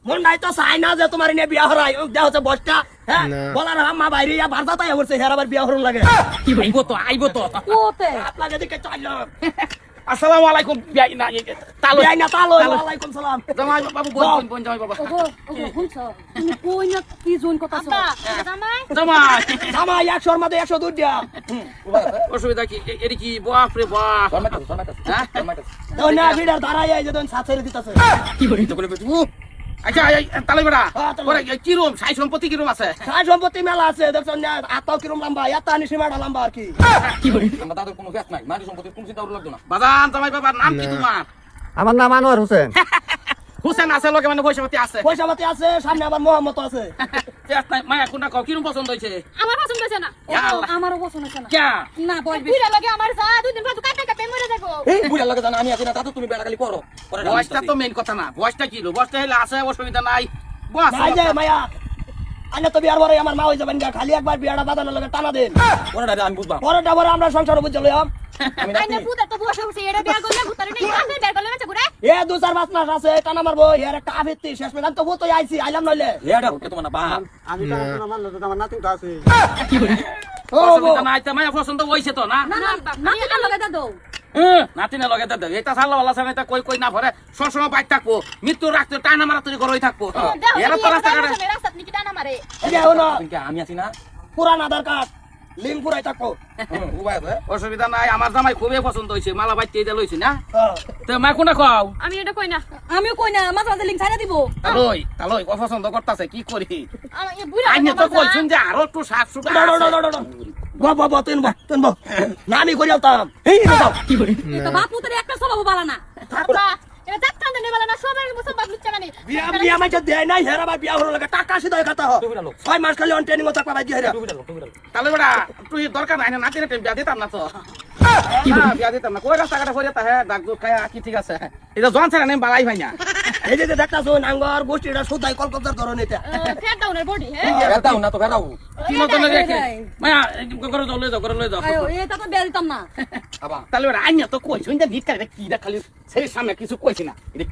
মন নাই তো চাই না যে তোমার নিয়ে বিয়া হরাই দেওয়া হচ্ছে বসটা হ্যাঁ বলার মা বাইরে ভারতা তাই করছে হের আবার বিয়া হরণ লাগে আইবো তো ওতে আপনাকে দিকে চাইলো আসসালামু আলাইকুম বিয়াই না তালো বিয়াই না তালো ওয়ালাইকুম সালাম জামাই বাবু বোন জামাই বাবা ওগো শুনছ তুমি কই না কি জোন কথা কইছ জামাই জামাই জামাই 100 এর মধ্যে 100 দুধ দিয়া অসুবিধা কি এর কি বাপ রে বাপ তোর না ভিড়ার দাঁড়ায় এই যে তোর সাথে দিতেছে কি বলি তো বলে আচ্ছা তালে বেড়া পরে কি রুম সাই সম্পত্তি কি রুম আছে সাই সম্পত্তি মেলা আছে দেখছেন না আতাও কিরম লম্বা এত সীমাটা লম্বা আর কি কি বলি আমরা তাদের কোনো ব্যাস নাই মাটি সম্পত্তি কোনো চিন্তা লাগতো না বাজান জামাই বাবার নাম কি তোমার আমার নাম আনোয়ার হোসেন হোসেন আছে লোকে মানে পয়সাপাতি আছে পয়সাপাতি আছে সামনে আবার মোহাম্মদ আছে ব্যাস নাই মায়া কোনটা কও কি রুম পছন্দ হইছে আমার পছন্দ হইছে না আমারও পছন্দ হইছে না কে না বলবি বুড়া লাগে আমার যা দুই দিন পর কাটে কাটে মরে যাবো এই বুড়া লাগে জানা আমি আছি না তাতো তুমি বেড়া খালি করো বয়সটা তো মেইন কথা না বয়সটা কি বয়সটা হলে আছে অসুবিধা নাই বস নাই যে মায়া আনে তো বিয়ার পরে আমার মা হই যাবেন খালি একবার বিয়াটা বাঁধানোর লাগে টানা দেন ওনাটা আমি বুঝবা পরেরটা পরে আমরা সংসার বুঝে লইম আইনা পুতা তো বসে বসে এটা বিয়া করলে ভুতারে নেই আছে বিয়া করলে না ঘুরে এ দু চার পাঁচ মাস আছে টানা মারবো এর একটা আফেত্তি শেষ মেলাম তো তো আইছি আইলাম নইলে এটা হচ্ছে তোমার না বাপ আমি তো মানলো তো আমার নাতি আছে ও অসুবিধা নাই তো মায়া পছন্দ হইছে তো না না না না এটা লগে দাও নাতিনে লগে দাদা এটা সাল্লা ওয়ালা সামনে তা কই কই না ভরে সবসময় বাইক থাকবো মৃত্যু রাখতে টানা মারা তুই ঘরই থাকবো এরা তো রাস্তা কাটে রাস্তা নিকি টানা মারে এই যে হলো আমি আছি না পুরান আধার কার্ড লিঙ্ক পুরাই থাকো অসুবিধা নাই আমার জামাই খুবই পছন্দ হইছে মালা বাইতে এটা লইছি না তো মা কোনটা খাও আমি এটা কই না আমিও কই না মাঝে মাঝে লিংক ছাড়া দিব তালই পছন্দ করতেছে কি করি আমার এই বুড়া আইনে তো কইছুন যে আরো একটু শাক সুকা বাবা তুন না আমি করি আলতাম এই দাও এটা বাপু তোর একটা স্বভাব ভালো না বাবা এটা ডাক্তার দেনে ভালো না সবাই মুসব বাপ লুচ্চা মানে বিয়া বিয়া মাইতে দেয় নাই হেরা বা বিয়া হলো লাগে টাকা সিধা কথা হ 6 মাস খালি অন ট্রেনিং ও থাকবা বাইদি হেরা তাহলে বেটা তুই দরকার নাই না নাতিনে টাইম বিয়া দিতাম না তো বিয়া দিতাম না কই রাস্তা কাটা করে তা হ্যাঁ ডাক খায়া কি ঠিক আছে এটা জন ছাড়া নেই বালাই ভাই না এই যে দেখতাছো নাঙ্গর গোষ্ঠীটা সুদাই কলকবজার ধরন এটা ফেট ডাউনের বডি হ্যাঁ বেড়াও না তো বেড়াও কি নতুন রেখে মায়া করে যাও আয়ো এটা তো বিয়া দিতাম না আবা তাহলে বেটা আইনে তো কইছুন যে ভিক্ষা এটা কি খালি সেই সামনে কিছু কইছি না এটা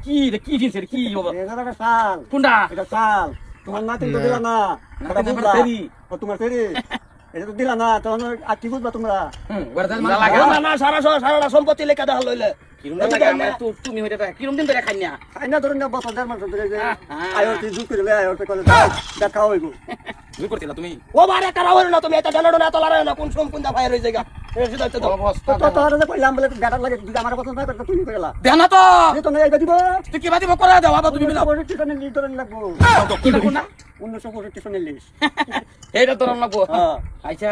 কি দিছে কি হবে এটা চাল কোনটা এটা চাল তোমার নাতি তো দিলা না এটা নাতিন বুঝলা আমার ফেরি। ও তোমার ফেরি এটা তো দিলা না তখন আর কি বুঝবা তোমরা না সারা সম্পত্তি লেখা দেখা লইলে তুমি হইতে কিরম দিন ধরে খাইনা আইনা ধরুন না বছর দেড় মাস ধরে যে আয়ো তুই জুক করে আয়ো তো কলে দেখা হইব তুমি করছিলা তুমি ও বারে কারা হলো না তুমি এটা জানো না তো লড়াই না কোন সম কোন দা ফায়ার হই জায়গা এই সুদা তো অবস্থা তো তোর যে কইলাম বলে গাটার লাগে যদি আমার পছন্দ হয় তো তুমি কইলা দেনা তো এই তো নাই দিব তুই কি বাদি করে দাও বাবা তুমি মিলাও পরে টিকনে লি ধরে লাগবো কোনটা 1965 লিস এইটা তোর লাগবো হ্যাঁ আচ্ছা